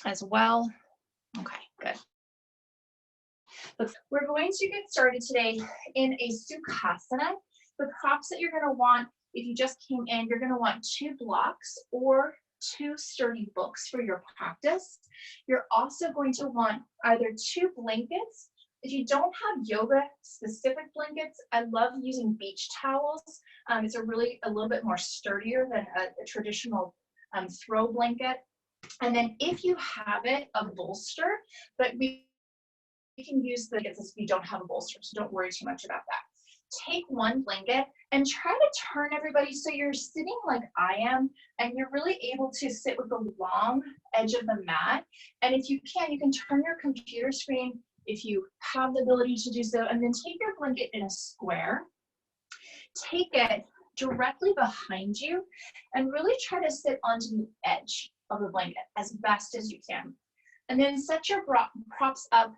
as well. Okay, good. We're going to get started today in a Sukhasana. The props that you're going to want, if you just came in, you're going to want 2 blocks or 2 sturdy books for your practice. You're also going to want either 2 blankets. If you don't have yoga specific blankets, I love using beach towels. It's a little bit more sturdier than a traditional throw blanket. And then if you have it, a bolster, but we can use the blankets if you don't have a bolster, so don't worry too much about that. Take 1 blanket and try to turn everybody so you're sitting like I am, and you're really able to sit with the long edge of the mat. And if you can turn your computer screen if you have the ability to do so, and then take your blanket in a square. Take it directly behind you and really try to sit onto the edge of the blanket as best as you can. And then set your props up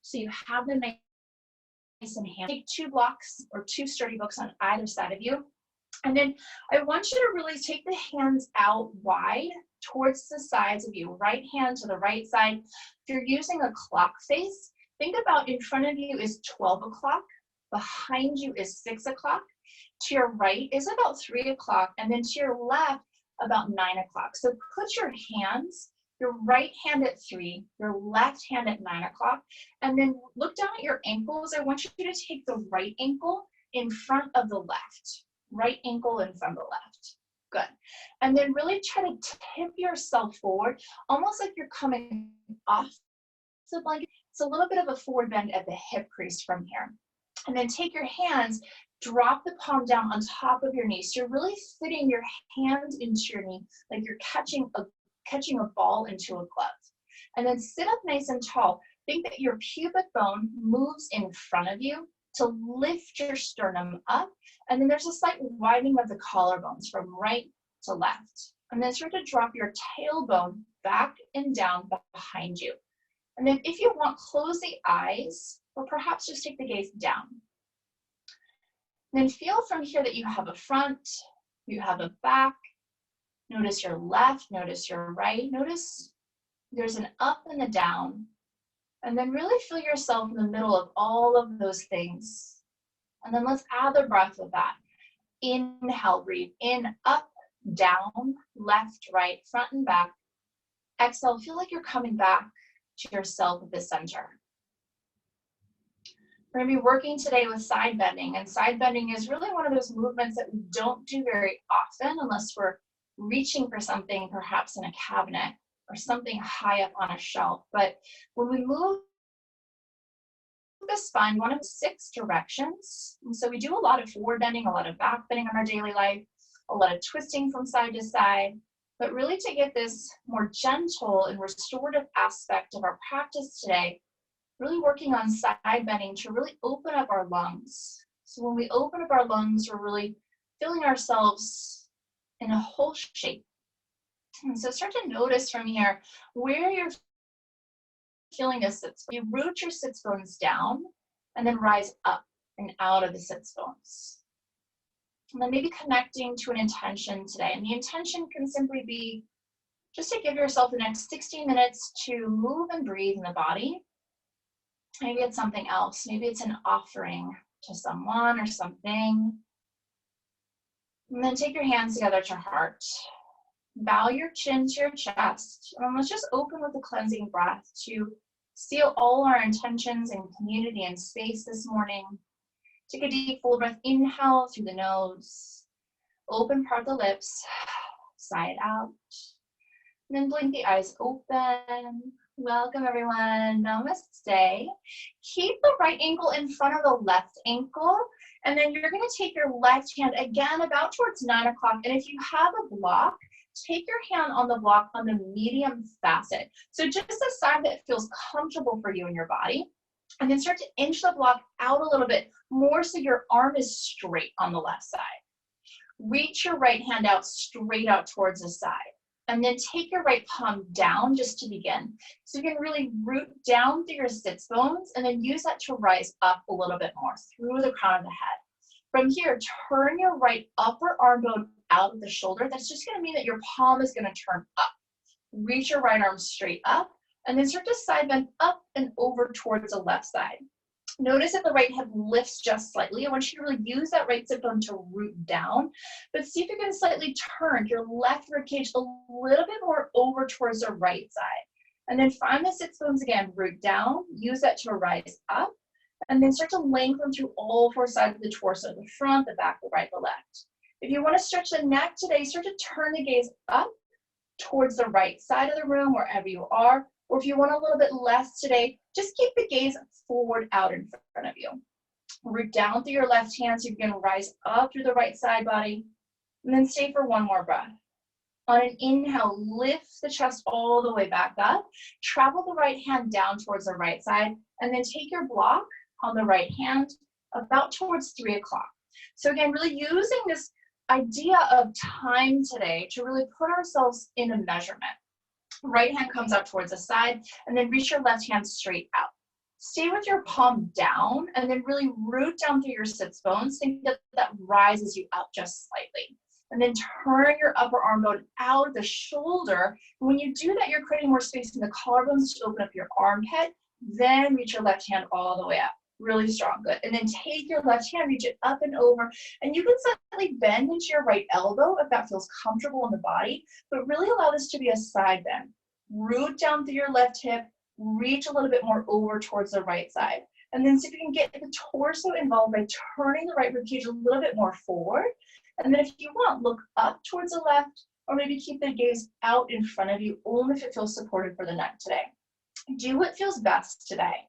so you have them nice and handy. Take 2 blocks or 2 sturdy books on either side of you. And then I want you to really take the hands out wide towards the sides of you. Right hand to the right side. If you're using a clock face, think about in front of you is 12 o'clock. Behind you is 6 o'clock. To your right is about 3 o'clock. And then to your left, about 9 o'clock. So put your hands, your right hand at 3, your left hand at 9 o'clock, and then look down at your ankles. I want you to take the right ankle in front of the left. Right ankle in front of the left. Good. And then really try to tip yourself forward, almost like you're coming off the blanket. It's a little bit of a forward bend at the hip crease from here. And then take your hands, drop the palm down on top of your knee. So you're really fitting your hand into your knee, like you're catching a ball into a glove. And then sit up nice and tall. Think that your pubic bone moves in front of you to lift your sternum up. And then there's a slight widening of the collarbones from right to left. And then start to drop your tailbone back and down behind you. And then if you want, close the eyes, or perhaps just take the gaze down. And then feel from here that you have a front, you have a back. Notice your left, notice your right. Notice there's an up and a down. And then really feel yourself in the middle of all of those things. And then let's add the breath with that. Inhale, breathe in, up, down, left, right, front and back. Exhale, feel like you're coming back to yourself at the center. We're going to be working today with side bending, and side bending is really one of those movements that we don't do very often unless we're reaching for something perhaps in a cabinet or something high up on a shelf. But when we move the spine, one of 6 directions, and so we do a lot of forward bending, a lot of back bending in our daily life, a lot of twisting from side to side, but really to get this more gentle and restorative aspect of our practice today, really working on side bending to really open up our lungs. So when we open up our lungs, we're really feeling ourselves in a whole shape. And so start to notice from here where you're feeling a sits. You root your sits bones down and then rise up and out of the sits bones. And then maybe connecting to an intention today. And the intention can simply be just to give yourself the next 60 minutes to move and breathe in the body. Maybe it's something else. Maybe it's an offering to someone or something. And then take your hands together to heart. Bow your chin to your chest. And let's just open with a cleansing breath to seal all our intentions and community and space this morning. Take a deep full breath. Inhale through the nose. Open, part the lips. Sigh it out. And then blink the eyes open. Welcome everyone, namaste. Keep the right ankle in front of the left ankle, and then you're gonna take your left hand again about towards 9 o'clock, and if you have a block, take your hand on the block on the medium facet. So just the side that feels comfortable for you in your body, and then start to inch the block out a little bit more so your arm is straight on the left side. Reach your right hand out straight out towards the side. And then take your right palm down just to begin. So you can really root down through your sits bones and then use that to rise up a little bit more through the crown of the head. From here, turn your right upper arm bone out of the shoulder. That's just gonna mean that your palm is gonna turn up. Reach your right arm straight up, and then start to side bend up and over towards the left side. Notice that the right hip lifts just slightly. I want you to really use that right sit bone to root down, but see if you can slightly turn your left ribcage a little bit more over towards the right side. And then find the sits bones again, root down, use that to rise up, and then start to lengthen through all four sides of the torso, the front, the back, the right, the left. If you want to stretch the neck today, start to turn the gaze up towards the right side of the room, wherever you are. Or if you want a little bit less today, just keep the gaze forward out in front of you. Root down through your left hand so you can rise up through the right side body. And then stay for one more breath. On an inhale, lift the chest all the way back up. Travel the right hand down towards the right side. And then take your block on the right hand about towards 3 o'clock. So again, really using this idea of time today to really put ourselves in a measurement. Right hand comes out towards the side, and then reach your left hand straight out. Stay with your palm down, and then really root down through your sits bones. Think that that rises you up just slightly. And then turn your upper arm bone out of the shoulder. When you do that, you're creating more space in the collarbones to open up your armpit. Then reach your left hand all the way up. Really strong, good. And then take your left hand, reach it up and over, and you can slightly bend into your right elbow if that feels comfortable in the body, but really allow this to be a side bend. Root down through your left hip, reach a little bit more over towards the right side. And then see if you can get the torso involved by turning the right ribcage a little bit more forward. And then if you want, look up towards the left, or maybe keep the gaze out in front of you, only if it feels supported for the neck today. Do what feels best today.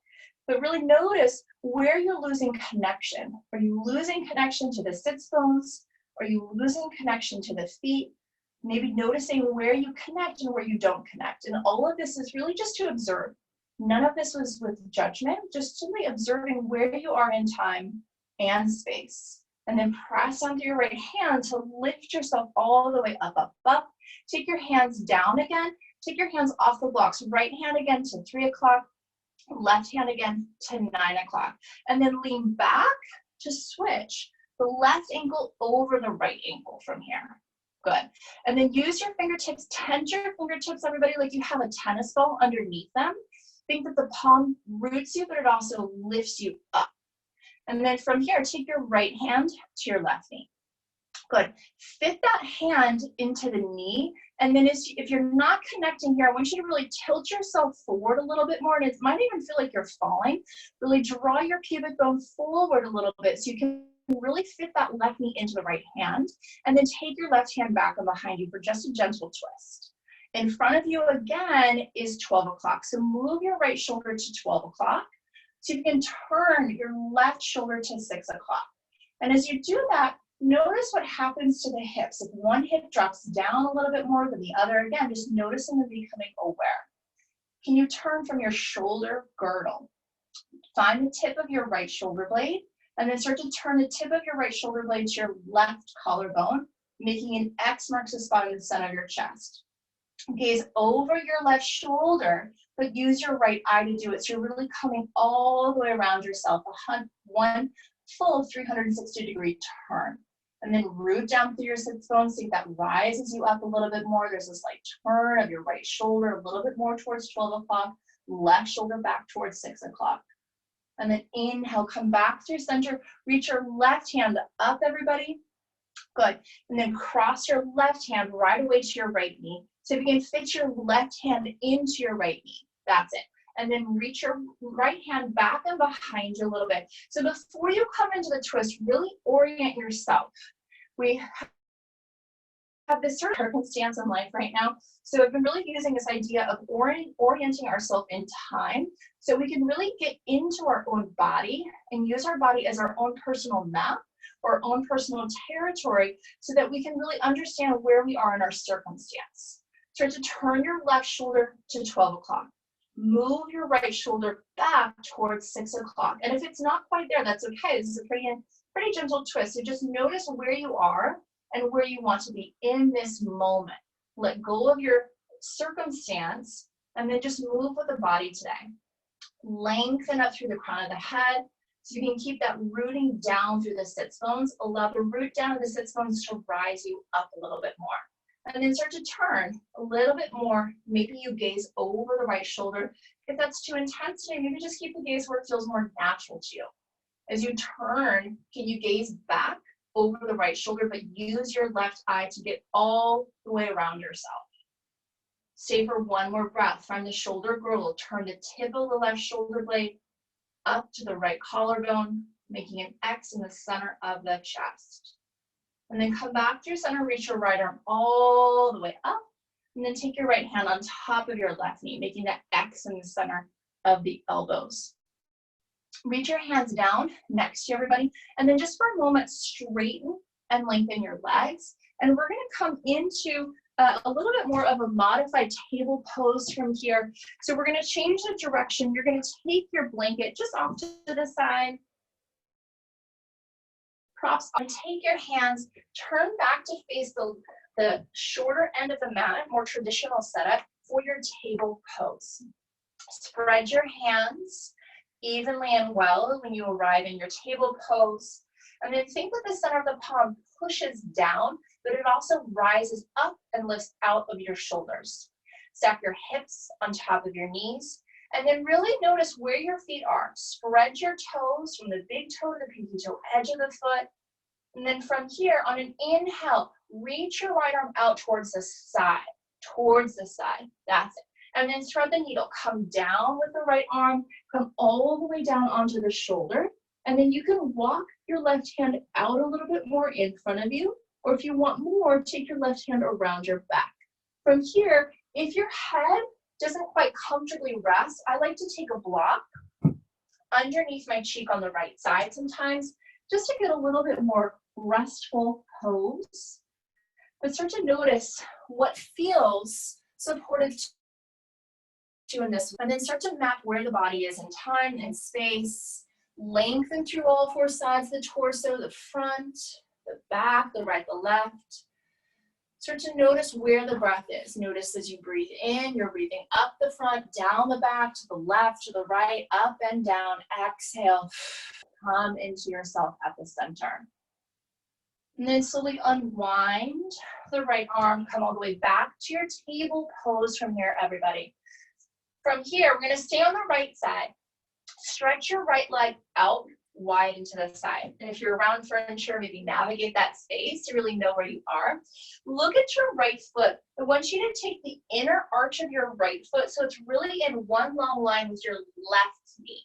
But really notice where you're losing connection. Are you losing connection to the sits bones? Are you losing connection to the feet? Maybe noticing where you connect and where you don't connect. And all of this is really just to observe. None of this was with judgment, just simply observing where you are in time and space. And then press onto your right hand to lift yourself all the way up, up, up. Take your hands down again. Take your hands off the blocks. Right hand again to 3 o'clock. Left hand again to 9 o'clock. And then lean back to switch the left ankle over the right ankle from here. Good. And then use your fingertips, tense your fingertips, everybody, like you have a tennis ball underneath them. Think that the palm roots you, but it also lifts you up. And then from here, take your right hand to your left knee. Good. Fit that hand into the knee. And then if you're not connecting here, I want you to really tilt yourself forward a little bit more. And it might even feel like you're falling. Really draw your pubic bone forward a little bit so you can really fit that left knee into the right hand. And then take your left hand back and behind you for just a gentle twist. In front of you again is 12 o'clock. So move your right shoulder to 12 o'clock. So you can turn your left shoulder to 6 o'clock. And as you do that, notice what happens to the hips. If one hip drops down a little bit more than the other, again, just noticing and becoming aware. Can you turn from your shoulder girdle? Find the tip of your right shoulder blade, and then start to turn the tip of your right shoulder blade to your left collarbone, making an X marks the spot in the center of your chest. Gaze over your left shoulder, but use your right eye to do it. So you're really coming all the way around yourself, one full 360-degree turn. And then root down through your sits bones. Think that rises you up a little bit more. There's this like turn of your right shoulder a little bit more towards 12 o'clock. Left shoulder back towards 6 o'clock. And then inhale, come back through center. Reach your left hand up, everybody. Good. And then cross your left hand right away to your right knee. So if you can fit your left hand into your right knee. That's it. And then reach your right hand back and behind you a little bit. So before you come into the twist, really orient yourself. We have this sort of circumstance in life right now. So I've been really using this idea of orienting ourselves in time so we can really get into our own body and use our body as our own personal map or own personal territory so that we can really understand where we are in our circumstance. Start to turn your left shoulder to 12 o'clock. Move your right shoulder back towards 6 o'clock. And if it's not quite there, that's okay. This is a pretty gentle twist. So just notice where you are and where you want to be in this moment. Let go of your circumstance and then just move with the body today. Lengthen up through the crown of the head so you can keep that rooting down through the sits bones. Allow the root down of the sits bones to rise you up a little bit more. And then start to turn a little bit more. Maybe you gaze over the right shoulder. If that's too intense today, maybe just keep the gaze where it feels more natural to you. As you turn, can you gaze back over the right shoulder, but use your left eye to get all the way around yourself. Stay for one more breath. Find the shoulder girdle. Turn the tip of the left shoulder blade up to the right collarbone, making an X in the center of the chest. And then come back through center, reach your right arm all the way up, and then take your right hand on top of your left knee, making that X in the center of the elbows. Reach your hands down next to everybody, and then just for a moment, straighten and lengthen your legs. And we're gonna come into a little bit more of a modified table pose from here. So we're gonna change the direction. You're gonna take your blanket just off to the side, props on, take your hands, turn back to face the shorter end of the mat, more traditional setup for your table pose. Spread your hands evenly and well when you arrive in your table pose. And then think that the center of the palm pushes down, but it also rises up and lifts out of your shoulders. Stack your hips on top of your knees, and then really notice where your feet are. Spread your toes from the big toe to the pinky toe edge of the foot. And then from here, on an inhale, reach your right arm out towards the side, That's it. And then thread the needle. Come down with the right arm, come all the way down onto the shoulder. And then you can walk your left hand out a little bit more in front of you. Or if you want more, take your left hand around your back. From here, if your head doesn't quite comfortably rest, I like to take a block underneath my cheek on the right side sometimes, just to get a little bit more restful pose. But start to notice what feels supportive to you in this, and then start to map where the body is in time and space. Lengthen through all four sides of the torso, the front, the back, the right, the left. Start to notice where the breath is. Notice as you breathe in, you're breathing up the front, down the back, to the left, to the right, up and down. Exhale, come into yourself at the center. And then slowly unwind the right arm, come all the way back to your table pose from here, everybody. From here, we're gonna stay on the right side. Stretch your right leg out wide into the side. And if you're around furniture, maybe navigate that space to really know where you are. Look at your right foot. I want you to take the inner arch of your right foot so it's really in one long line with your left knee.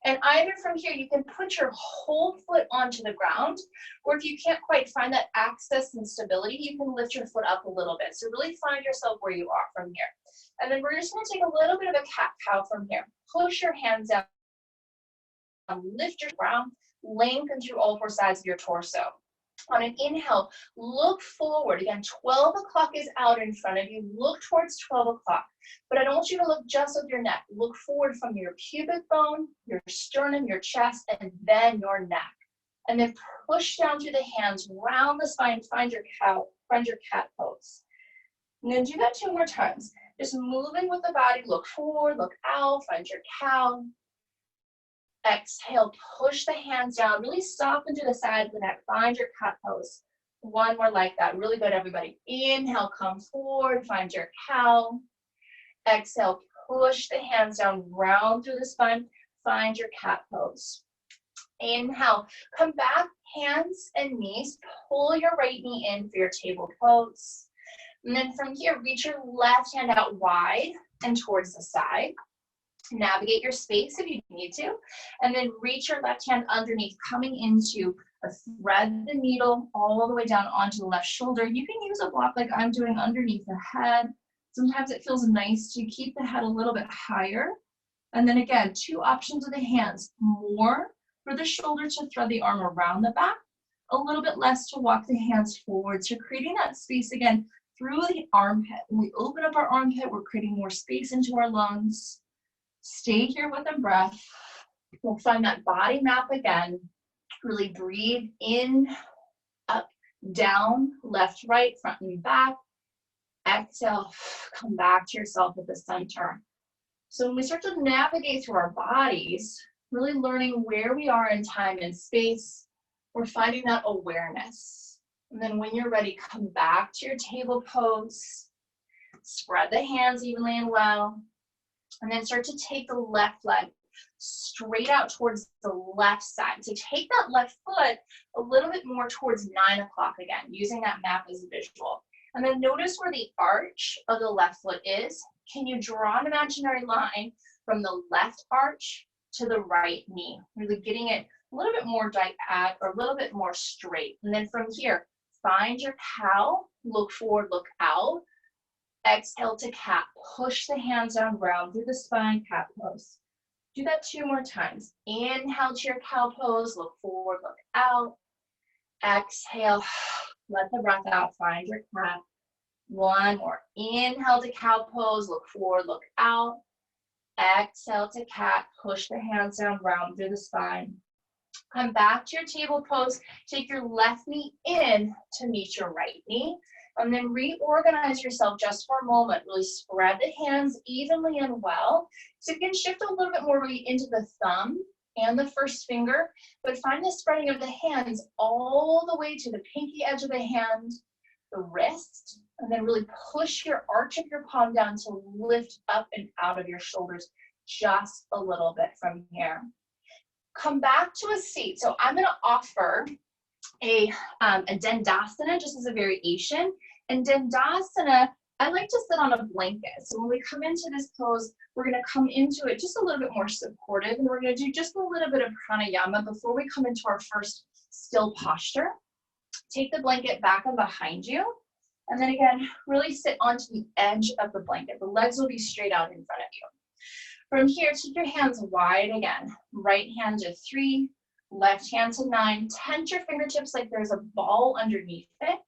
And either from here, you can put your whole foot onto the ground, or if you can't quite find that access and stability, you can lift your foot up a little bit. So really find yourself where you are from here. And then we're just gonna take a little bit of a cat-cow from here. Push your hands down, lift your ground, lengthen through all four sides of your torso. On an inhale, look forward. Again, 12 o'clock is out in front of you. Look towards 12 o'clock. But I don't want you to look just with your neck. Look forward from your pubic bone, your sternum, your chest, and then your neck. And then push down through the hands, round the spine, find your cat pose. And then do that 2 more times. Just moving with the body, look forward, look out, find your cow. Exhale, push the hands down, really soften to the side of the neck, find your cat pose. 1 more like that, really good, everybody. Inhale, come forward, find your cow. Exhale, push the hands down, round through the spine, find your cat pose. Inhale, come back, hands and knees, pull your right knee in for your table pose. And then from here, reach your left hand out wide and towards the side. Navigate your space if you need to, and then reach your left hand underneath, coming into a thread the needle all the way down onto the left shoulder. You can use a block like I'm doing underneath the head. Sometimes it feels nice to keep the head a little bit higher. And then again, 2 options of the hands, more for the shoulder to thread the arm around the back, a little bit less to walk the hands forward. So creating that space again through the armpit. When we open up our armpit, we're creating more space into our lungs. Stay here with the breath. We'll find that body map again. Really breathe in, up, down, left, right, front and back. Exhale, come back to yourself at the center. So when we start to navigate through our bodies, really learning where we are in time and space, we're finding that awareness. And then when you're ready, come back to your table pose. Spread the hands evenly and well. And then start to take the left leg straight out towards the left side. So take that left foot a little bit more towards 9 o'clock again, using that map as a visual. And then notice where the arch of the left foot is. Can you draw an imaginary line from the left arch to the right knee? Really getting it a little bit more or a little bit more straight. And then from here, find your cow, look forward, look out. Exhale to cat. Push the hands down, round through the spine, cat pose. Do that 2 more times. Inhale to your cow pose, look forward, look out. Exhale, let the breath out, find your cat. 1 more. Inhale to cow pose, look forward, look out. Exhale to cat, push the hands down, round through the spine. Come back to your table pose. Take your left knee in to meet your right knee. And then reorganize yourself just for a moment. Really spread the hands evenly and well. So you can shift a little bit more really into the thumb and the first finger, but find the spreading of the hands all the way to the pinky edge of the hand, the wrist, and then really push your arch of your palm down to lift up and out of your shoulders just a little bit from here. Come back to a seat. So I'm gonna offer a Dandasana just as a variation. And Dandasana, I like to sit on a blanket. So when we come into this pose, we're gonna come into it just a little bit more supportive, and we're gonna do just a little bit of pranayama before we come into our first still posture. Take the blanket back and behind you. And then again, really sit onto the edge of the blanket. The legs will be straight out in front of you. From here, take your hands wide again. Right hand to 3, left hand to 9. Tense your fingertips like there's a ball underneath it.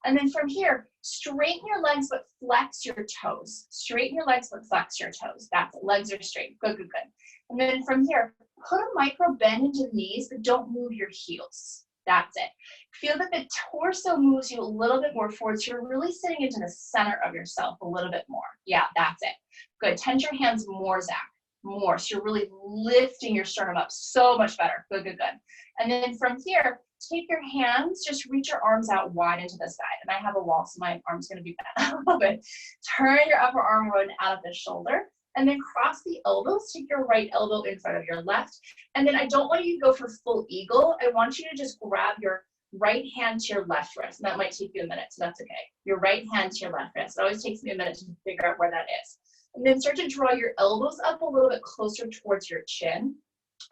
And then from here, straighten your legs but flex your toes. Straighten your legs but flex your toes. That's it. Legs are straight. Good, good, good. And then from here, put a micro bend into the knees, but don't move your heels. That's it. Feel that the torso moves you a little bit more forward, so you're really sitting into the center of yourself a little bit more. Yeah, that's it. Good. Tense your hands more, Zach. More. So you're really lifting your sternum up so much better. Good, good, good. And then from here, take your hands, just reach your arms out wide into the side. And I have a wall, so my arm's going to be bent a little bit. Turn your upper arm run out of the shoulder. And then cross the elbows. Take your right elbow in front of your left. And then I don't want you to go for full eagle. I want you to just grab your right hand to your left wrist. And that might take you a minute, so that's okay. Your right hand to your left wrist. It always takes me a minute to figure out where that is. And then start to draw your elbows up a little bit closer towards your chin.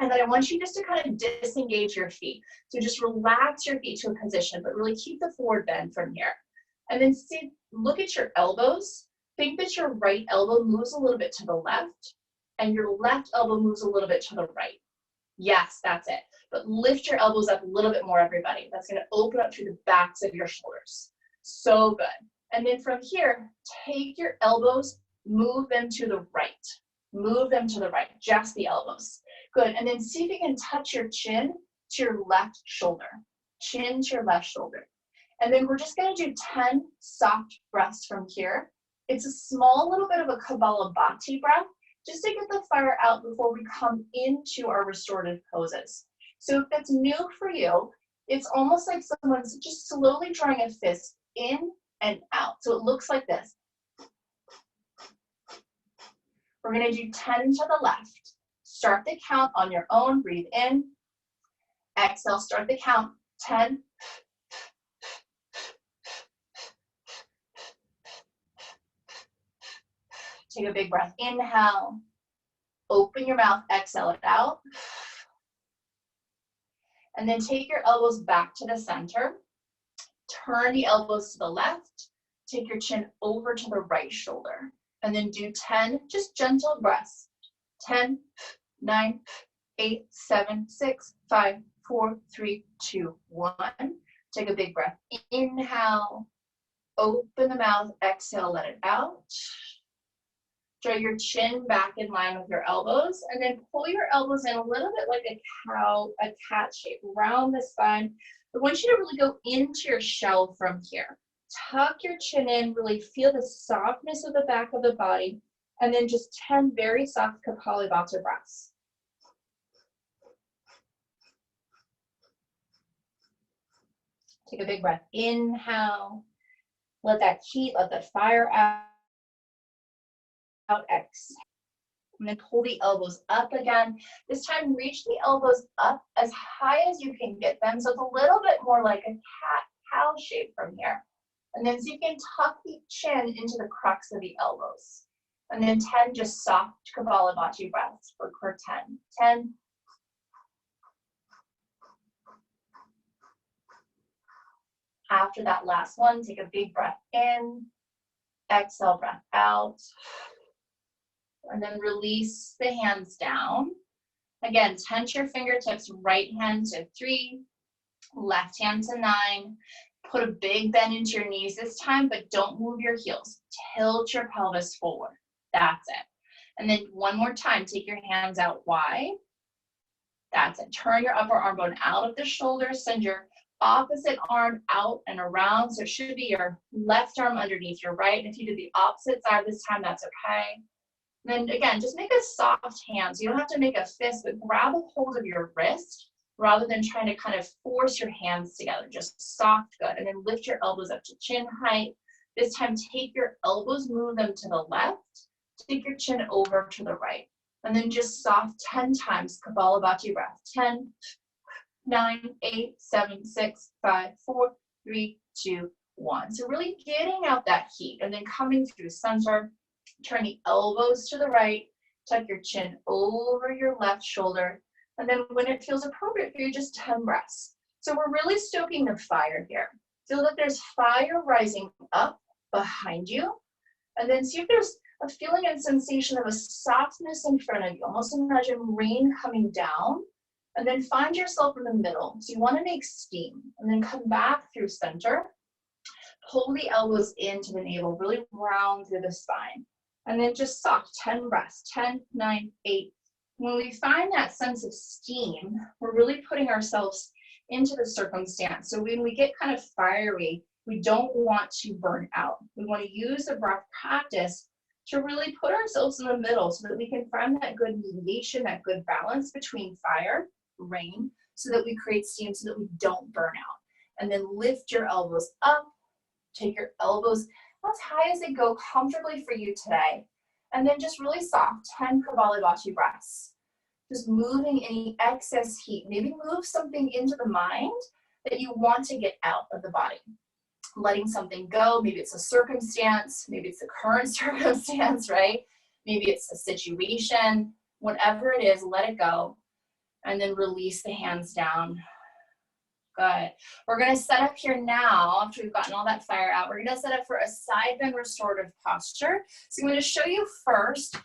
And then I want you just to kind of disengage your feet. So just relax your feet to a position, but really keep the forward bend from here. And then see, look at your elbows. Think that your right elbow moves a little bit to the left, and your left elbow moves a little bit to the right. Yes, that's it. But lift your elbows up a little bit more, everybody. That's going to open up through the backs of your shoulders. So good. And then from here, take your elbows, move them to the right. Move them to the right, just the elbows. Good. And then see if you can touch your chin to your left shoulder. Chin to your left shoulder. And then we're just going to do 10 soft breaths from here. It's a small little bit of a Kapalabhati breath, just to get the fire out before we come into our restorative poses. So if that's new for you, it's almost like someone's just slowly drawing a fist in and out. So it looks like this. We're going to do 10 to the left. Start the count on your own. Breathe in. Exhale. Start the count. 10. Take a big breath. Inhale. Open your mouth. Exhale it out. And then take your elbows back to the center. Turn the elbows to the left. Take your chin over to the right shoulder. And then do 10 just gentle breaths. 10, 9, 8, 7, 6, 5, 4, 3, 2, 1. Take a big breath. Inhale. Open the mouth. Exhale, let it out. Draw your chin back in line with your elbows, and then pull your elbows in a little bit like a cat shape around the spine. I want you to really go into your shell from here. Tuck your chin in, really feel the softness of the back of the body, and then just 10 very soft Kapalabhati breaths. Take a big breath. Inhale. Let that heat, let the fire out. Exhale. And then pull the elbows up again. This time, reach the elbows up as high as you can get them. So it's a little bit more like a cat-cow shape from here. And then so you can tuck the chin into the crux of the elbows. And then 10, just soft Kapalabhati breaths for 10. 10. After that last one, take a big breath in. Exhale, breath out. And then release the hands down. Again, tense your fingertips, right hand to 3, left hand to 9. Put a big bend into your knees this time, but don't move your heels. Tilt your pelvis forward. That's it. And then one more time, take your hands out wide. That's it. Turn your upper arm bone out of the shoulder. Send your opposite arm out and around. So it should be your left arm underneath your right. And if you do the opposite side this time, that's okay. And then again, just make a soft hand. So you don't have to make a fist, but grab a hold of your wrist rather than trying to kind of force your hands together. Just soft, good. And then lift your elbows up to chin height. This time, take your elbows, move them to the left. Take your chin over to the right. And then just soft 10 times, Kapalabhati breath. 10, 9, 8, 7, 6, 5, 4, 3, 2, 1. So really getting out that heat and then coming through center. Turn the elbows to the right. Tuck your chin over your left shoulder. And then when it feels appropriate for you, just 10 breaths. So we're really stoking the fire here. Feel that there's fire rising up behind you. And then see if there's a feeling and sensation of a softness in front of you. Almost imagine rain coming down. And then find yourself in the middle. So you want to make steam. And then come back through center. Pull the elbows into the navel. Really round through the spine. And then just soft 10 breaths. 10, 9, 8. When we find that sense of steam, we're really putting ourselves into the circumstance. So when we get kind of fiery, we don't want to burn out. We want to use the breath practice to really put ourselves in the middle so that we can find that good mediation, that good balance between fire, rain, so that we create steam so that we don't burn out. And then lift your elbows up. Take your elbows as high as they go comfortably for you today. And then just really soft, 10 Kapalabhati breaths. Just moving any excess heat. Maybe move something into the mind that you want to get out of the body. Letting something go. Maybe it's a circumstance. Maybe it's the current circumstance, right? Maybe it's a situation. Whatever it is, let it go. And then release the hands down. Good. We're going to set up here now, after we've gotten all that fire out, we're going to set up for a side bend restorative posture. So I'm going to show you first.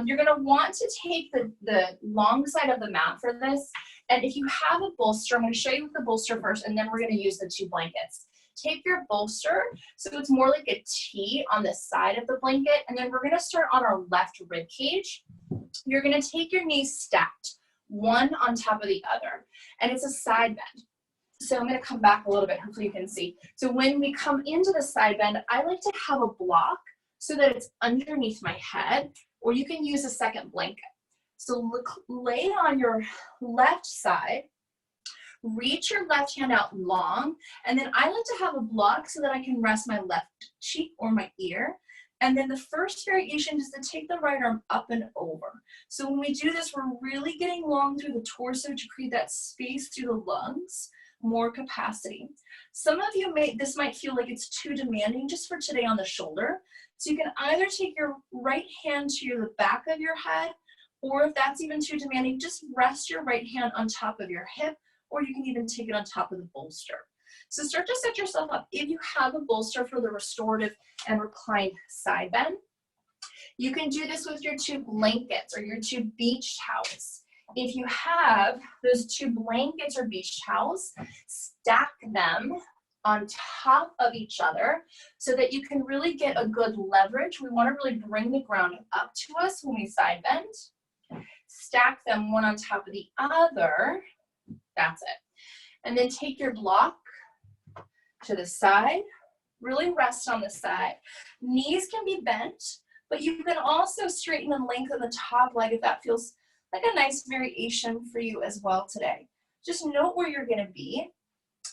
You're going to want to take the long side of the mat for this. And if you have a bolster, I'm going to show you with the bolster first, and then we're going to use the 2 blankets. Take your bolster, so it's more like a T on the side of the blanket, and then we're going to start on our left rib cage. You're going to take your knees stacked, one on top of the other, and it's a side bend. So I'm going to come back a little bit, hopefully you can see. So when we come into the side bend, I like to have a block so that it's underneath my head, or you can use a second blanket. So lay on your left side, reach your left hand out long, and then I like to have a block so that I can rest my left cheek or my ear. And then the first variation is to take the right arm up and over. So when we do this, we're really getting long through the torso to create that space through the lungs. More capacity. Some of you this might feel like it's too demanding just for today on the shoulder. So you can either take your right hand to the back of your head, or if that's even too demanding, just rest your right hand on top of your hip, or you can even take it on top of the bolster. So start to set yourself up. If you have a bolster for the restorative and reclined side bend, you can do this with your 2 blankets or your 2 beach towels. If you have those 2 blankets or beach towels, stack them on top of each other so that you can really get a good leverage. We want to really bring the ground up to us when we side bend. Stack them one on top of the other. That's it. And then take your block to the side. Really rest on the side. Knees can be bent, but you can also straighten and lengthen the top leg if that feels like a nice variation for you as well today. Just note where you're going to be.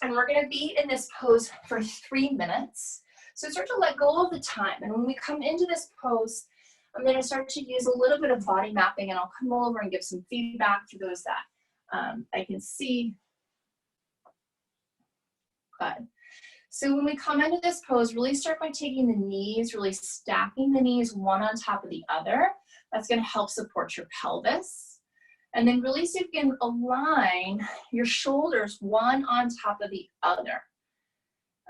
And we're gonna be in this pose for 3 minutes. So start to let go of the time. And when we come into this pose, I'm gonna start to use a little bit of body mapping, and I'll come over and give some feedback for those that I can see. Good. So when we come into this pose, really start by taking the knees, really stacking the knees one on top of the other. That's gonna help support your pelvis. And then really see if you can align your shoulders one on top of the other.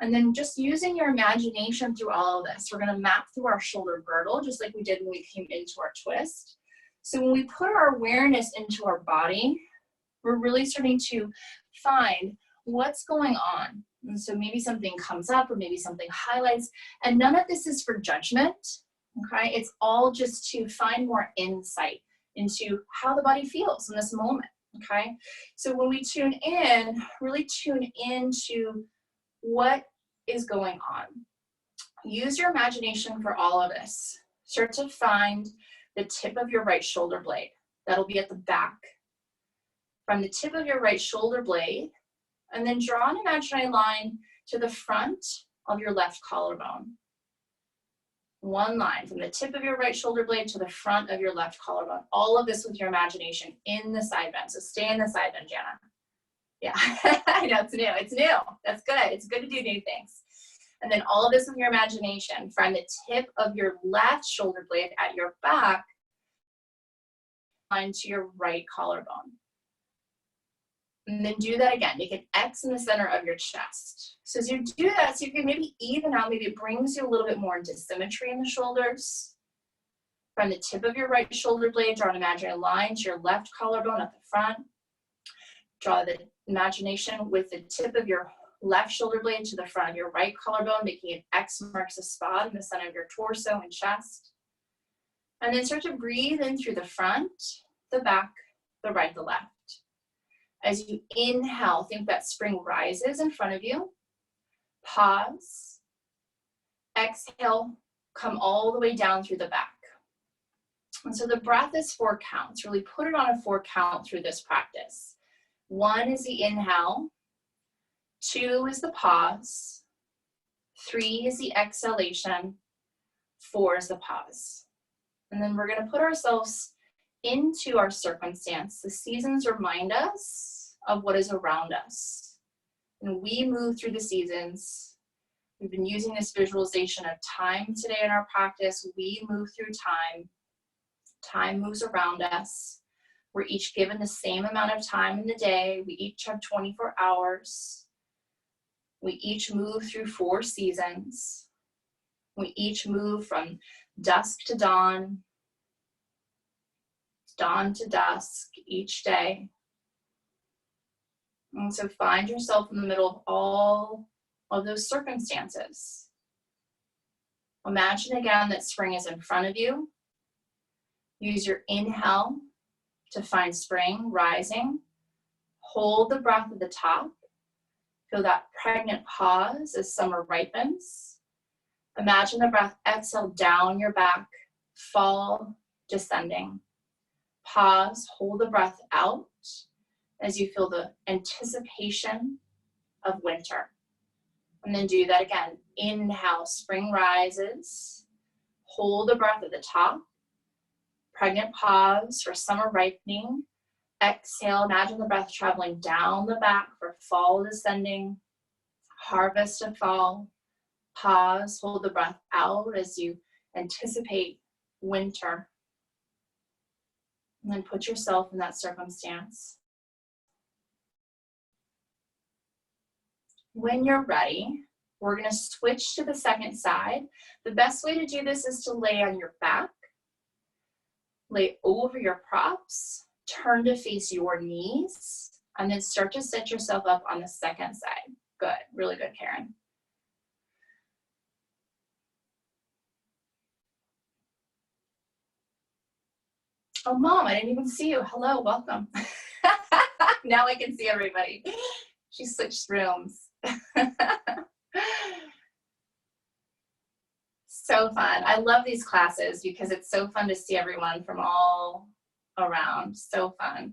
And then just using your imagination through all of this, we're gonna map through our shoulder girdle, just like we did when we came into our twist. So when we put our awareness into our body, we're really starting to find what's going on. And so maybe something comes up or maybe something highlights, and none of this is for judgment, okay? It's all just to find more insight into how the body feels in this moment, okay? So when we tune in, really tune into what is going on. Use your imagination for all of this. Start to find the tip of your right shoulder blade. That'll be at the back. From the tip of your right shoulder blade, and then draw an imaginary line to the front of your left collarbone. One line from the tip of your right shoulder blade to the front of your left collarbone. All of this with your imagination in the side bend. So stay in the side bend, Jana. Yeah, I know, it's new, it's new. That's good, it's good to do new things. And then all of this with your imagination from the tip of your left shoulder blade at your back, line to your right collarbone. And then do that again. Make an X in the center of your chest. So as you do that, so you can maybe even out, maybe it brings you a little bit more into symmetry in the shoulders. From the tip of your right shoulder blade, draw an imaginary line to your left collarbone at the front. Draw the imagination with the tip of your left shoulder blade to the front of your right collarbone, making an X marks a spot in the center of your torso and chest. And then start to breathe in through the front, the back, the right, the left. As you inhale, think that spring rises in front of you. Pause. Exhale, come all the way down through the back. And so the breath is 4 counts. Really put it on a 4 count through this practice. 1 is the inhale. 2 is the pause. 3 is the exhalation. 4 is the pause. And then we're going to put ourselves into our circumstance. The seasons remind us of what is around us. And we move through the seasons. We've been using this visualization of time today in our practice. We move through time. Time moves around us. We're each given the same amount of time in the day. We each have 24 hours. We each move through 4 seasons. We each move from dusk to dawn, dawn to dusk each day. And so find yourself in the middle of all of those circumstances. Imagine again that spring is in front of you. Use your inhale to find spring rising. Hold the breath at the top. Feel that pregnant pause as summer ripens. Imagine the breath exhale down your back, fall, descending. Pause, hold the breath out as you feel the anticipation of winter. And then do that again. Inhale, spring rises. Hold the breath at the top. Pregnant pause for summer ripening. Exhale, imagine the breath traveling down the back for fall descending. Harvest of fall. Pause, hold the breath out as you anticipate winter. And then put yourself in that circumstance. When you're ready, we're going to switch to the second side. The best way to do this is to lay on your back, lay over your props, turn to face your knees, and then start to set yourself up on the second side. Good, really good, Karen. Oh, Mom, I didn't even see you. Hello, welcome. Now I can see everybody. She switched rooms. So fun. I love these classes because it's so fun to see everyone from all around. So fun.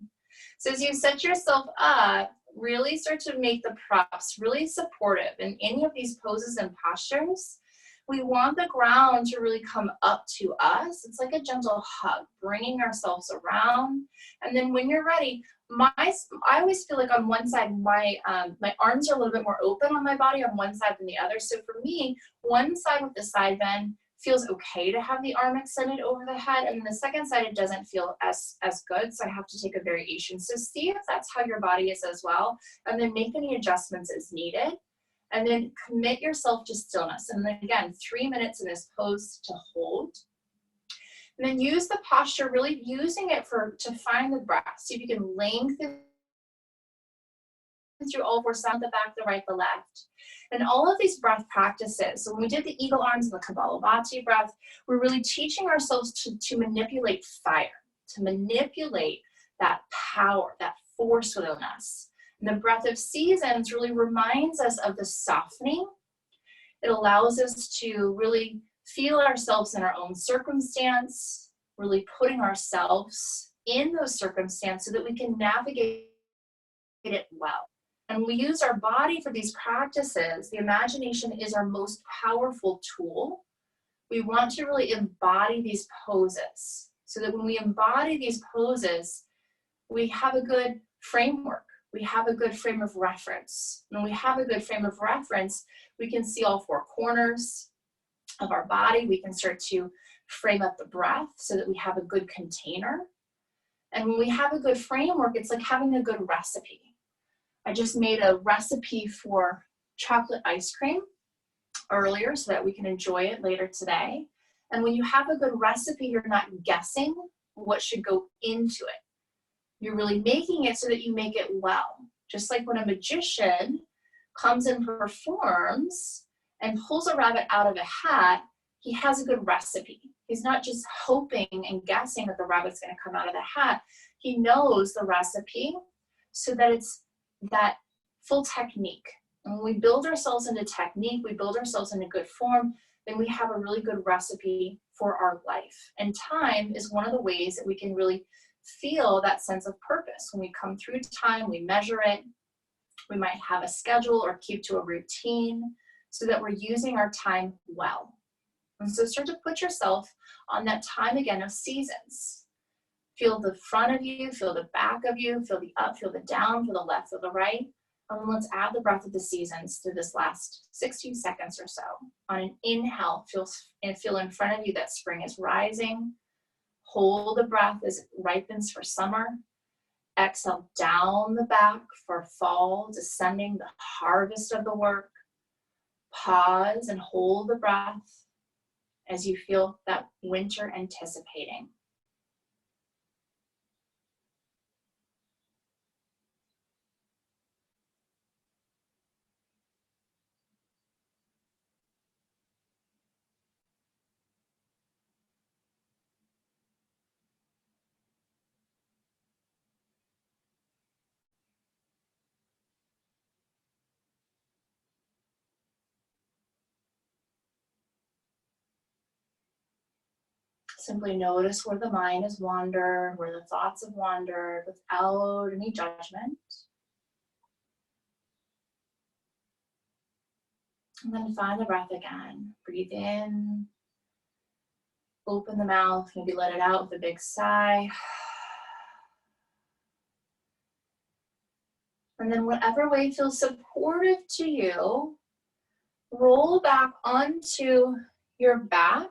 So as you set yourself up, really start to make the props really supportive. In any of these poses and postures, we want the ground to really come up to us. It's like a gentle hug, bringing ourselves around. And then when you're ready, I always feel like on one side, my arms are a little bit more open on my body on one side than the other. So for me, one side with the side bend feels okay to have the arm extended over the head, and the second side it doesn't feel as good, so I have to take a variation. So see if that's how your body is as well, and then make any adjustments as needed, and then commit yourself to stillness. And then again, 3 minutes in this pose to hold. And then use the posture, really using it to find the breath. See if you can lengthen through all four sides, the back, the right, the left. And all of these breath practices, so when we did the eagle arms and the Kapalabhati breath, we're really teaching ourselves to manipulate fire, to manipulate that power, that force within us. And the breath of seasons really reminds us of the softening. It allows us to really feel ourselves in our own circumstance, really putting ourselves in those circumstances so that we can navigate it well. And we use our body for these practices. The imagination is our most powerful tool. We want to really embody these poses so that when we embody these poses, we have a good framework. We have a good frame of reference. When we have a good frame of reference, we can see all four corners of our body. We can start to frame up the breath so that we have a good container. And when we have a good framework, it's like having a good recipe. I just made a recipe for chocolate ice cream earlier so that we can enjoy it later today. And when you have a good recipe, you're not guessing what should go into it. You're really making it so that you make it well. Just like when a magician comes and performs and pulls a rabbit out of a hat, he has a good recipe. He's not just hoping and guessing that the rabbit's going to come out of the hat. He knows the recipe so that it's that full technique. And when we build ourselves into technique, we build ourselves into good form, then we have a really good recipe for our life. And time is one of the ways that we can really feel that sense of purpose. When we come through time, we measure it. We might have a schedule or keep to a routine so that we're using our time well. And so start to put yourself on that time again of seasons. Feel the front of you, feel the back of you, feel the up, feel the down, feel the left, feel the right. And then let's add the breath of the seasons to this last 60 seconds or so. On an inhale, feel in front of you that spring is rising. Hold the breath as it ripens for summer. Exhale down the back for fall, descending the harvest of the work. Pause and hold the breath as you feel that winter anticipating. Simply notice where the mind has wandered, where the thoughts have wandered, without any judgment. And then find the breath again. Breathe in. Open the mouth, maybe let it out with a big sigh. And then whatever way feels supportive to you, roll back onto your back.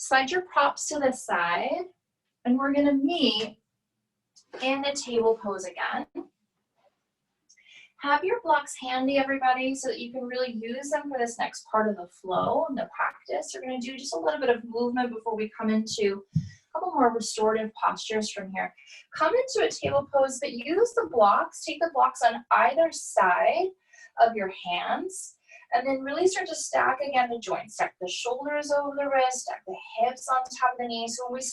Slide your props to the side, and we're gonna meet in the table pose again. Have your blocks handy, everybody, so that you can really use them for this next part of the flow and the practice. We're gonna do just a little bit of movement before we come into a couple more restorative postures from here. Come into a table pose, but use the blocks. Take the blocks on either side of your hands. And then really start to stack again the joints. Stack the shoulders over the wrist, stack the hips on top of the knees. So when we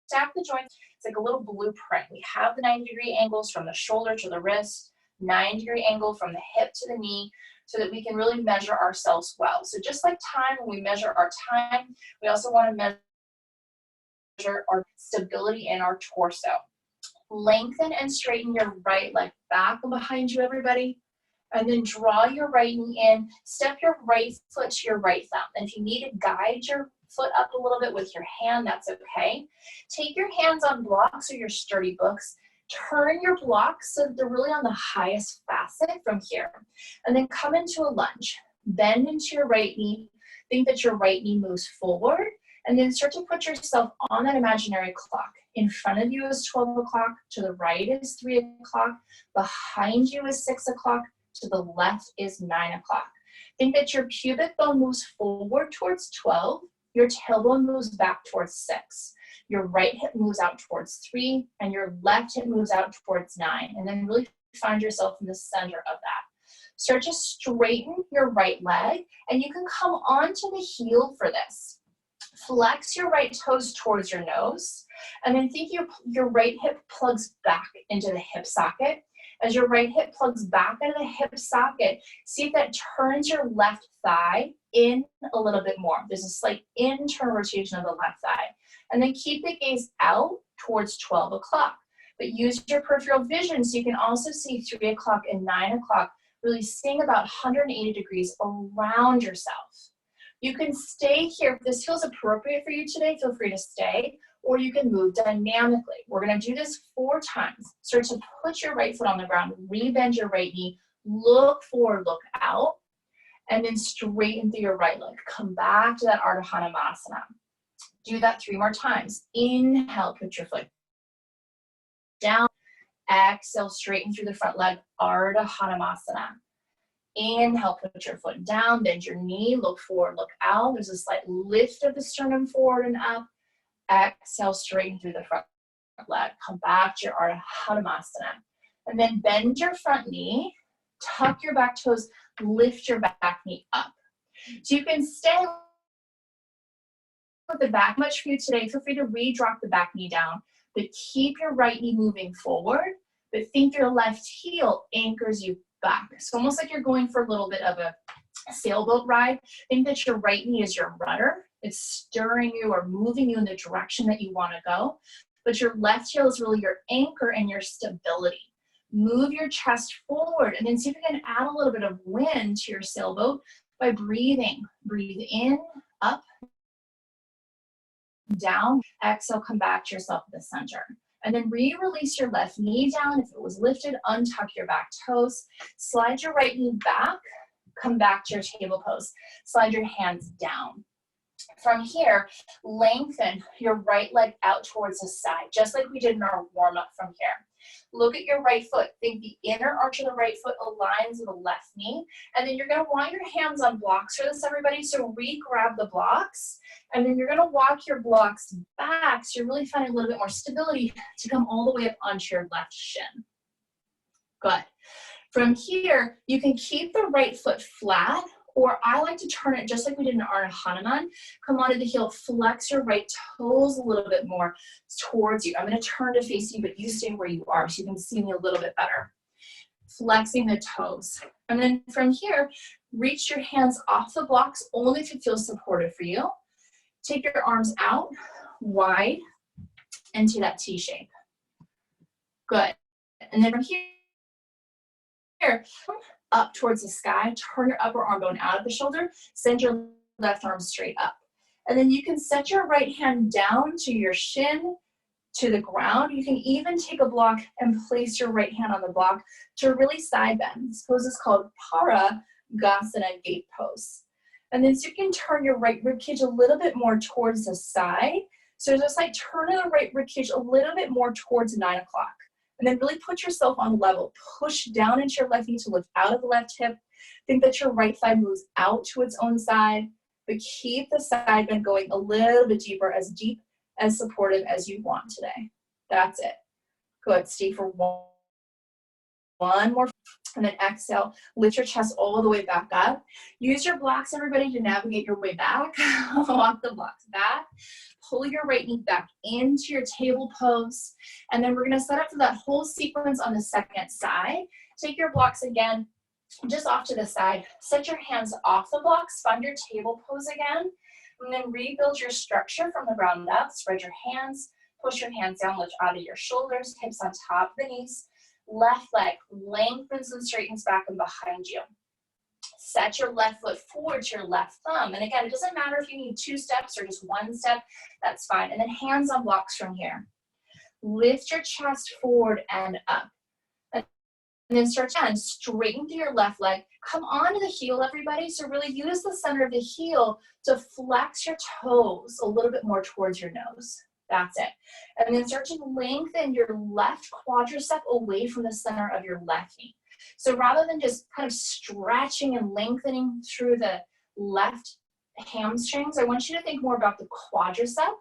stack the joints, it's like a little blueprint. We have the 90-degree angles from the shoulder to the wrist, 90-degree angle from the hip to the knee, so that we can really measure ourselves well. So just like time, when we measure our time, we also want to measure our stability in our torso. Lengthen and straighten your right leg back behind you, everybody. And then draw your right knee in. Step your right foot to your right thumb. And if you need to guide your foot up a little bit with your hand, that's okay. Take your hands on blocks or your sturdy books. Turn your blocks so that they're really on the highest facet from here. And then come into a lunge. Bend into your right knee. Think that your right knee moves forward. And then start to put yourself on that imaginary clock. In front of you is 12 o'clock. To the right is 3 o'clock. Behind you is 6 o'clock. To the left is 9 o'clock. Think that your pubic bone moves forward towards 12. Your tailbone moves back towards 6. Your right hip moves out towards 3. And your left hip moves out towards 9. And then really find yourself in the center of that. Start to straighten your right leg. And you can come onto the heel for this. Flex your right toes towards your nose. And then think your right hip plugs back into the hip socket. As your right hip plugs back into the hip socket, see if that turns your left thigh in a little bit more. There's a slight internal rotation of the left thigh. And then keep the gaze out towards 12 o'clock. But use your peripheral vision so you can also see 3 o'clock and 9 o'clock, really seeing about 180 degrees around yourself. You can stay here. If this feels appropriate for you today, feel free to stay. Or you can move dynamically. We're gonna do this 4 times. Start to put your right foot on the ground, rebend your right knee, look forward, look out, and then straighten through your right leg. Come back to that Ardha Navasana. Do that 3 more times. Inhale, put your foot down. Exhale, straighten through the front leg, Ardha Navasana. Inhale, put your foot down, bend your knee, look forward, look out. There's a slight lift of the sternum forward and up. Exhale, straighten through the front leg. Come back to your Ardha Navasana. And then bend your front knee, tuck your back toes, lift your back knee up. So you can stay with the back much for you today. Feel free to re-drop the back knee down, but keep your right knee moving forward, but think your left heel anchors you back. So almost like you're going for a little bit of a sailboat ride. Think that your right knee is your rudder. It's stirring you or moving you in the direction that you want to go. But your left heel is really your anchor and your stability. Move your chest forward and then see if you can add a little bit of wind to your sailboat by breathing. Breathe in, up, down. Exhale, come back to yourself at the center. And then re-release your left knee down. If it was lifted, untuck your back toes. Slide your right knee back. Come back to your table pose. Slide your hands down. From here, lengthen your right leg out towards the side, just like we did in our warm-up from here. Look at your right foot. Think the inner arch of the right foot aligns with the left knee. And then you're going to want your hands on blocks for this, everybody. So re-grab the blocks. And then you're going to walk your blocks back. So you're really finding a little bit more stability to come all the way up onto your left shin. Good. From here, you can keep the right foot flat, or I like to turn it just like we did in Ardha Hanuman. Come onto the heel, flex your right toes a little bit more towards you. I'm going to turn to face you, but you stay where you are so you can see me a little bit better. Flexing the toes. And then from here, reach your hands off the blocks only if it feels supportive for you. Take your arms out, wide, into that T shape. Good. And then from here, up towards the sky, turn your upper arm bone out of the shoulder, send your left arm straight up. And then you can set your right hand down to your shin, to the ground. You can even take a block and place your right hand on the block to really side bend. This pose is called Para Gasana Gatepost. And then so you can turn your right ribcage a little bit more towards the side. So just like turn the right ribcage a little bit more towards 9 o'clock. And then really put yourself on level. Push down into your left knee to lift out of the left hip. Think that your right thigh moves out to its own side, but keep the side bend going a little bit deeper, as deep and supportive as you want today. That's it. Good. Stay for one more. And then exhale. Lift your chest all the way back up. Use your blocks, everybody, to navigate your way back. Walk the blocks back. Pull your right knee back into your table pose. And then we're going to set up for that whole sequence on the second side. Take your blocks again, just off to the side. Set your hands off the blocks. Find your table pose again. And then rebuild your structure from the ground up. Spread your hands. Push your hands down, lift out of your shoulders, hips on top of the knees. Left leg lengthens and straightens back and behind you. Set your left foot forward to your left thumb. And again, it doesn't matter if you need 2 steps or just 1 step, that's fine. And then hands on blocks from here. Lift your chest forward and up. And then start again, straighten through your left leg. Come onto the heel, everybody. So really use the center of the heel to flex your toes a little bit more towards your nose. That's it. And then start to lengthen your left quadricep away from the center of your left knee. So rather than just kind of stretching and lengthening through the left hamstrings, I want you to think more about the quadricep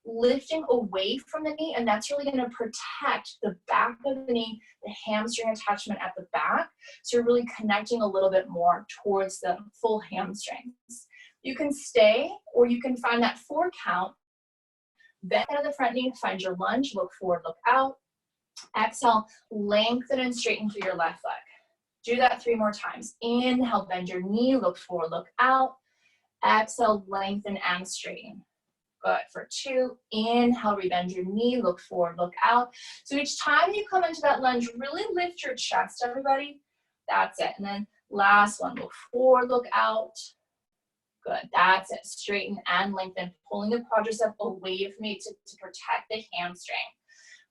lifting away from the knee, and that's really going to protect the back of the knee, the hamstring attachment at the back. So you're really connecting a little bit more towards the full hamstrings. You can stay, or you can find that 4 count. Bend out of the front knee, find your lunge, look forward, look out. Exhale, lengthen and straighten through your left leg. Do that 3 more times. Inhale, bend your knee, look forward, look out. Exhale, lengthen and straighten. Good. For 2, inhale, rebend your knee, look forward, look out. So each time you come into that lunge, really lift your chest, everybody. That's it. And then last one, look forward, look out. Good. That's it. Straighten and lengthen, pulling the quadricep away from you to protect the hamstring.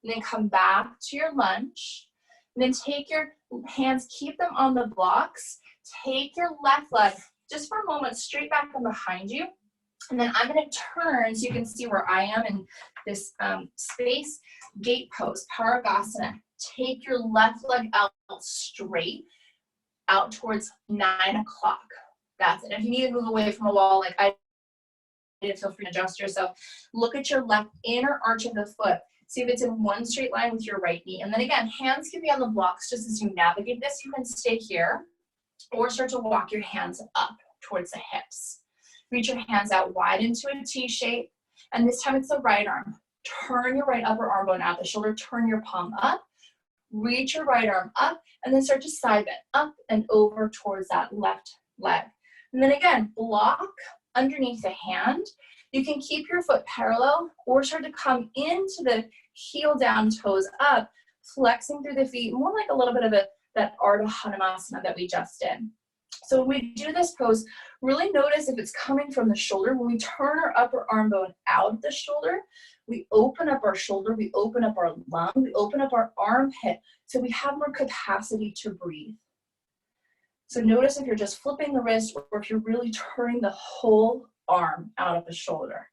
And then come back to your lunge. And then take your hands, keep them on the blocks. Take your left leg, just for a moment, straight back and behind you. And then I'm going to turn so you can see where I am in this space. Gatepost, Parigasana. Take your left leg out straight, out towards 9 o'clock. That's it. If you need to move away from a wall like I did, feel free to adjust yourself. Look at your left inner arch of the foot. See if it's in one straight line with your right knee. And then again, hands can be on the blocks just as you navigate this. You can stay here or start to walk your hands up towards the hips. Reach your hands out wide into a T shape. And this time it's the right arm. Turn your right upper arm bone out the shoulder. Turn your palm up. Reach your right arm up. And then start to side bend up and over towards that left leg. And then again, block underneath the hand. You can keep your foot parallel or start to come into the heel down, toes up, flexing through the feet, more like a little bit of that Ardha Hanumasana that we just did. So when we do this pose, really notice if it's coming from the shoulder. When we turn our upper arm bone out of the shoulder, we open up our shoulder, we open up our lung, we open up our armpit, so we have more capacity to breathe. So notice if you're just flipping the wrist or if you're really turning the whole arm out of the shoulder.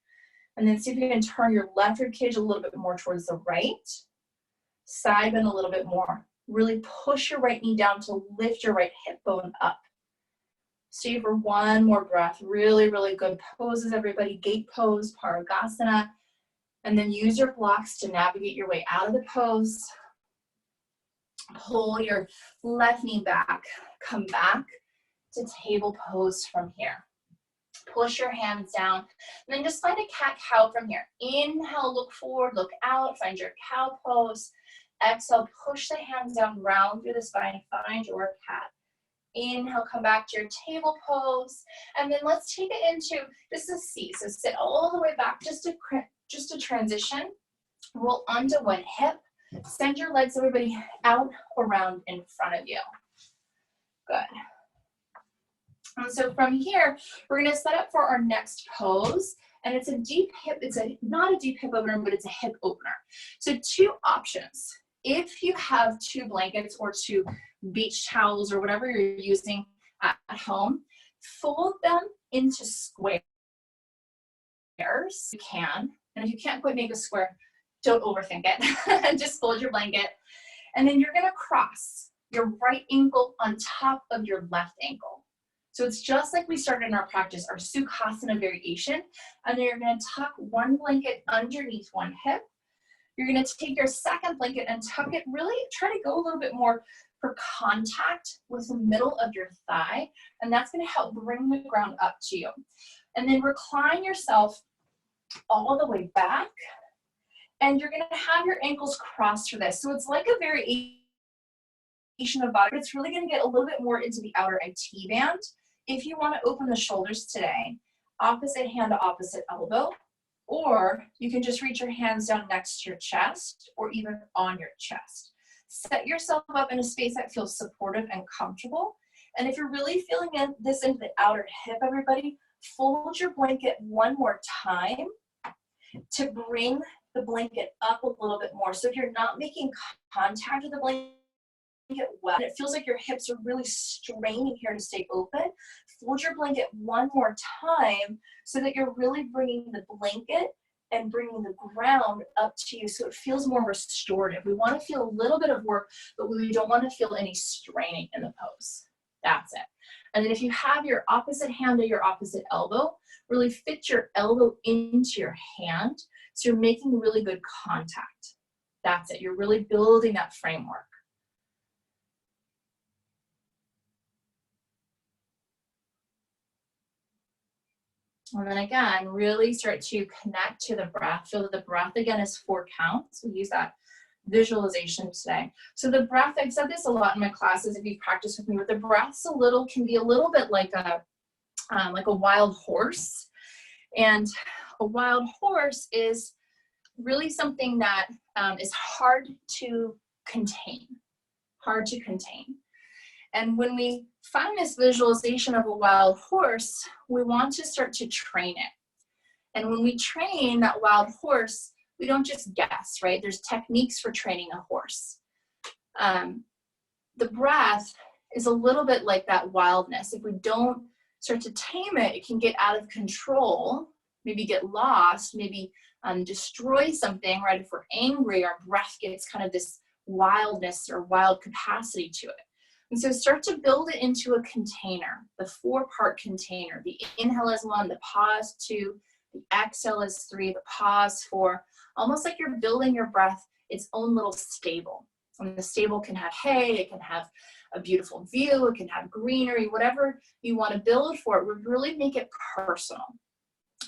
And then see if you can turn your left ribcage a little bit more towards the right. Side bend a little bit more. Really push your right knee down to lift your right hip bone up. Stay for 1 more breath. Really, really good poses, everybody. Gate pose, Parigasana. And then use your blocks to navigate your way out of the pose. Pull your left knee back. Come back to table pose from here. Push your hands down. And then just find a cat-cow from here. Inhale, look forward, look out. Find your cow pose. Exhale, push the hands down, round through the spine. Find your cat. Inhale, come back to your table pose. And then let's take it into, this is C. So sit all the way back just to transition. Roll onto one hip. Send your legs, everybody, out around in front of you. Good. And so from here, we're going to set up for our next pose. And it's a deep hip, not a deep hip opener, but it's a hip opener. So 2 options. If you have 2 blankets or 2 beach towels or whatever you're using at home, fold them into squares. You can. And if you can't quite make a square, don't overthink it. Just fold your blanket. And then you're going to cross your right ankle on top of your left ankle. So it's just like we started in our practice, our Sukhasana variation. And then you're going to tuck one blanket underneath one hip. You're going to take your second blanket and tuck it, really try to go a little bit more for contact with the middle of your thigh. And that's going to help bring the ground up to you. And then recline yourself all the way back. And you're going to have your ankles crossed for this. So it's like a variation of body, but it's really going to get a little bit more into the outer IT band. If you want to open the shoulders today, opposite hand to opposite elbow. Or you can just reach your hands down next to your chest or even on your chest. Set yourself up in a space that feels supportive and comfortable. And if you're really feeling this into the outer hip, everybody, fold your blanket one more time to bring the blanket up a little bit more. So if you're not making contact with the blanket well, and it feels like your hips are really straining here to stay open, fold your blanket one more time so that you're really bringing the blanket and bringing the ground up to you so it feels more restorative. We want to feel a little bit of work, but we don't want to feel any straining in the pose. That's it. And then if you have your opposite hand to your opposite elbow, really fit your elbow into your hand so you're making really good contact. That's it. You're really building that framework. And then again, really start to connect to the breath. Feel that the breath again is 4 counts. We use that visualization today. So the breath, I've said this a lot in my classes if you've practiced with me, but the breath's can be a little bit like a wild horse. And a wild horse is really something that is hard to contain. And when we find this visualization of a wild horse, we want to start to train it. And when we train that wild horse, we don't just guess, right? There's techniques for training a horse. The breath is a little bit like that wildness. If we don't start to tame it, it can get out of control, maybe get lost, maybe destroy something, right? If we're angry, our breath gets kind of this wildness or wild capacity to it. And so start to build it into a container, the 4-part container. The inhale is 1, the pause 2, the exhale is 3, the pause 4. Almost like you're building your breath its own little stable. And the stable can have hay, it can have a beautiful view, it can have greenery, whatever you want to build for it. We really make it personal.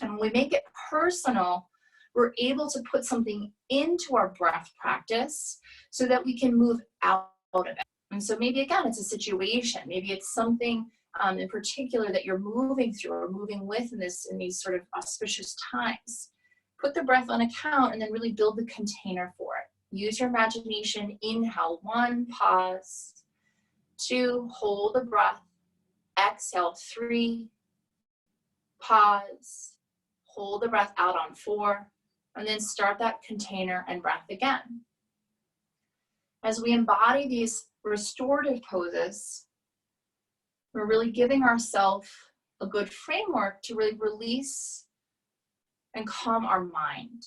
And when we make it personal, we're able to put something into our breath practice so that we can move out of it. And so maybe again, it's a situation. Maybe it's something in particular that you're moving through or moving with in these sort of auspicious times. Put the breath on a count and then really build the container for it. Use your imagination. Inhale, 1, pause. 2, hold the breath. Exhale, 3, pause. Hold the breath out on 4, and then start that container and breath again. As we embody these restorative poses, we're really giving ourselves a good framework to really release and calm our mind.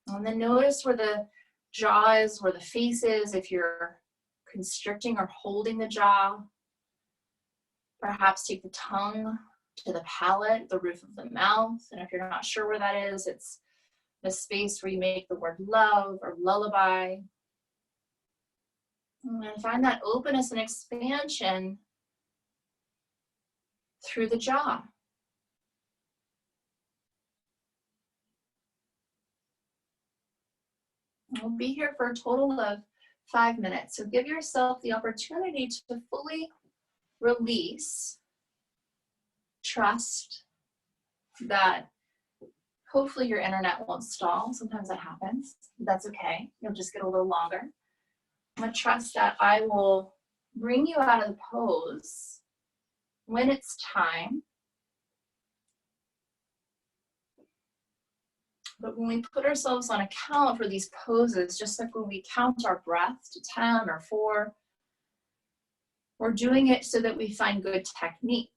And then notice where the jaw is, where the face is, if you're constricting or holding the jaw. Perhaps take the tongue to the palate, the roof of the mouth. And if you're not sure where that is, it's the space where you make the word love or lullaby. And find that openness and expansion through the jaw. We'll be here for a total of 5 minutes. So give yourself the opportunity to fully release, trust that hopefully your internet won't stall. Sometimes that happens. That's okay. You'll just get a little longer. I'm going to trust that I will bring you out of the pose when it's time. But when we put ourselves on a count for these poses, just like when we count our breath to 10 or 4, we're doing it so that we find good technique.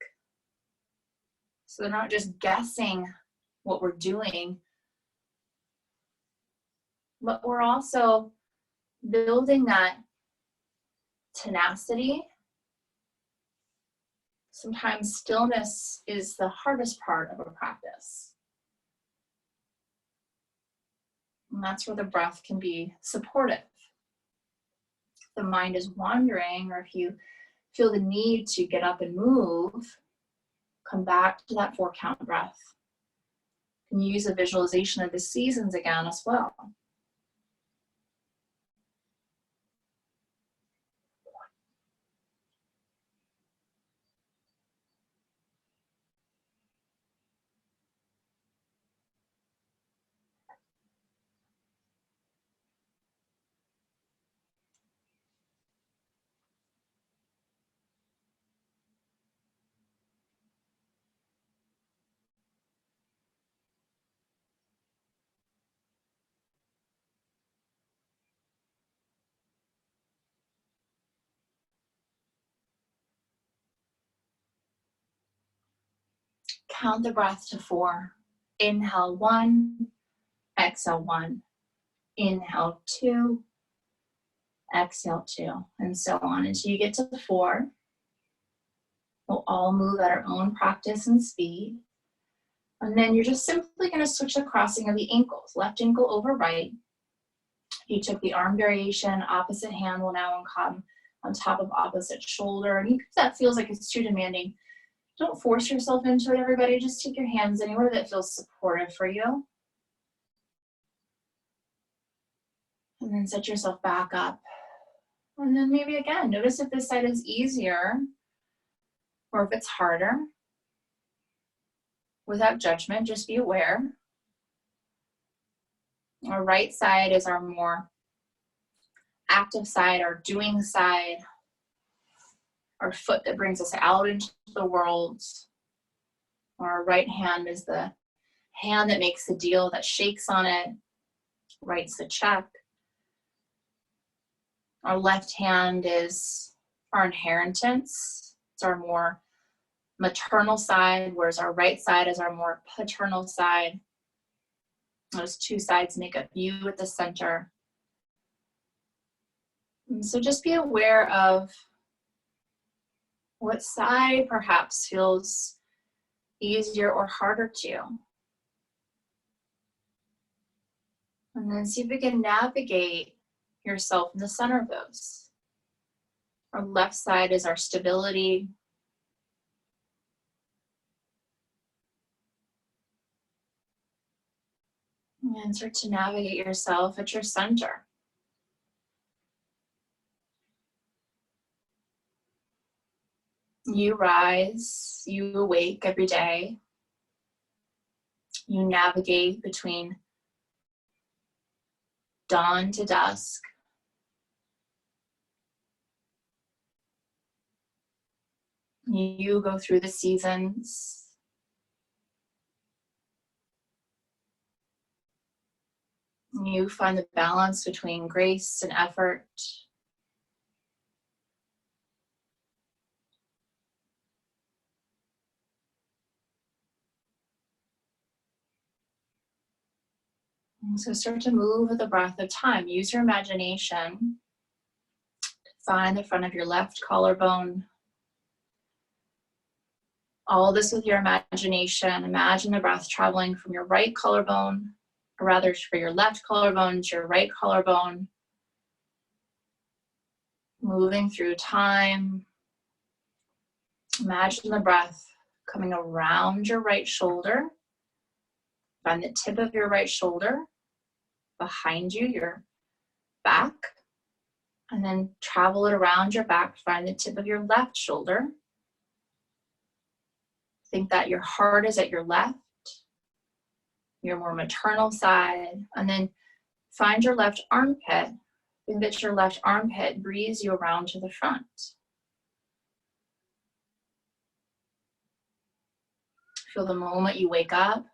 So they're not just guessing what we're doing, but we're also building that tenacity. Sometimes stillness is the hardest part of a practice. And that's where the breath can be supportive. If the mind is wandering, or if you feel the need to get up and move, come back to that 4-count breath. You can use a visualization of the seasons again as well. count the breath to 4. Inhale 1, exhale 1. Inhale 2, exhale 2, and so on until you get to 4. We'll all move at our own practice and speed. And then you're just simply going to switch the crossing of the ankles. Left ankle over right. If you took the arm variation, opposite hand will now come on top of opposite shoulder. And if that feels like it's too demanding, don't force yourself into it, everybody. Just take your hands anywhere that feels supportive for you. And then set yourself back up. And then maybe again, notice if this side is easier or if it's harder. Without judgment, just be aware. Our right side is our more active side, our doing side, our foot that brings us out into the world. Our right hand is the hand that makes the deal, that shakes on it, writes the check. Our left hand is our inheritance. It's our more maternal side, whereas our right side is our more paternal side. Those two sides make up you at the center. And so just be aware of what side perhaps feels easier or harder to you. And then see if we can navigate yourself in the center of those. Our left side is our stability. And start to navigate yourself at your center. You rise, you awake every day. You navigate between dawn to dusk. You go through the seasons. You find the balance between grace and effort. And so start to move with the breath of time. Use your imagination to find the front of your left collarbone. All this with your imagination. Imagine the breath traveling from your right collarbone, or rather for your left collarbone to your right collarbone. Moving through time. Imagine the breath coming around your right shoulder. Find the tip of your right shoulder behind you, your back. And then travel it around your back. Find the tip of your left shoulder. Think that your heart is at your left, your more maternal side. And then find your left armpit. Think that your left armpit breathes you around to the front. Feel the moment you wake up,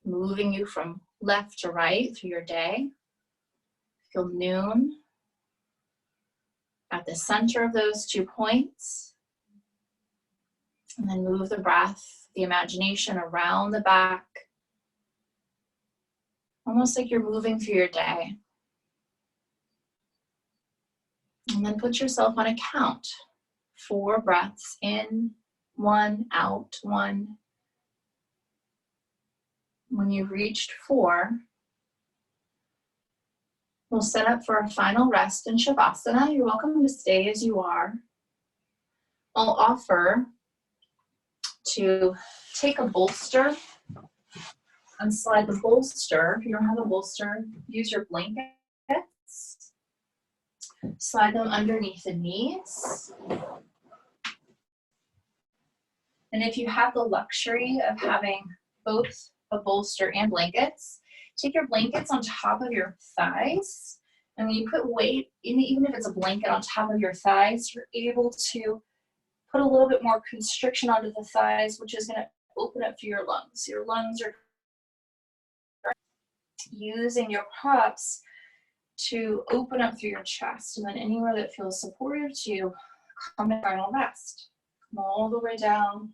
moving you from left to right through your day. Feel noon at the center of those 2 points. And then move the breath, the imagination around the back. Almost like you're moving through your day. And then put yourself on a count. 4 breaths in, 1 out, 1. When you've reached 4, we'll set up for a final rest in Shavasana. You're welcome to stay as you are. I'll offer to take a bolster and slide the bolster. If you don't have a bolster, use your blankets. Slide them underneath the knees. And if you have the luxury of having both a bolster and blankets, take your blankets on top of your thighs. And when you put weight, even if it's a blanket on top of your thighs, you're able to put a little bit more constriction onto the thighs, which is going to open up through your lungs. Your lungs are using your props to open up through your chest. And then anywhere that feels supportive to you, come to final rest. Come all the way down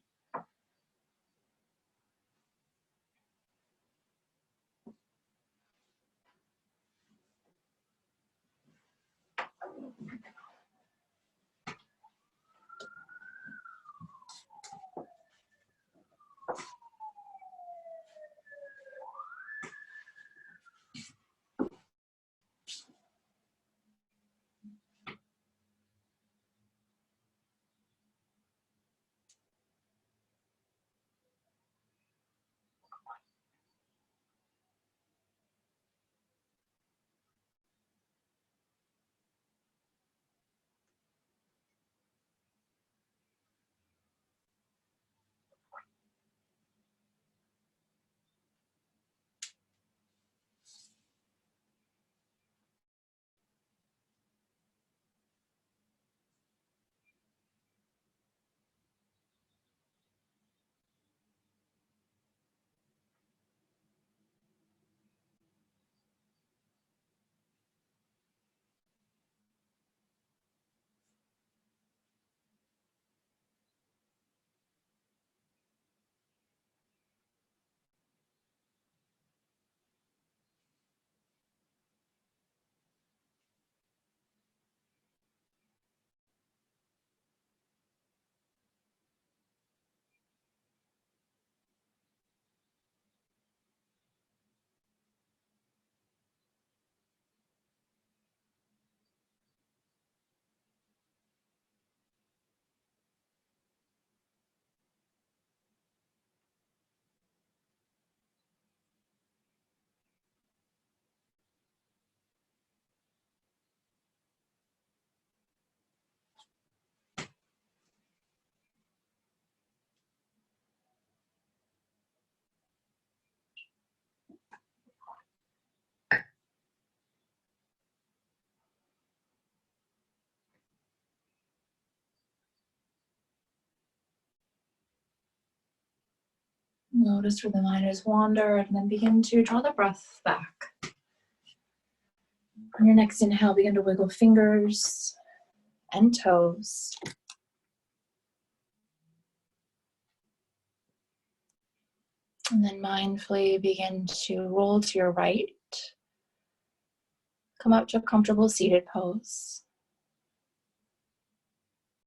Notice where the mind has wandered, and then begin to draw the breath back. On your next inhale, begin to wiggle fingers and toes. And then mindfully begin to roll to your right. Come up to a comfortable seated pose.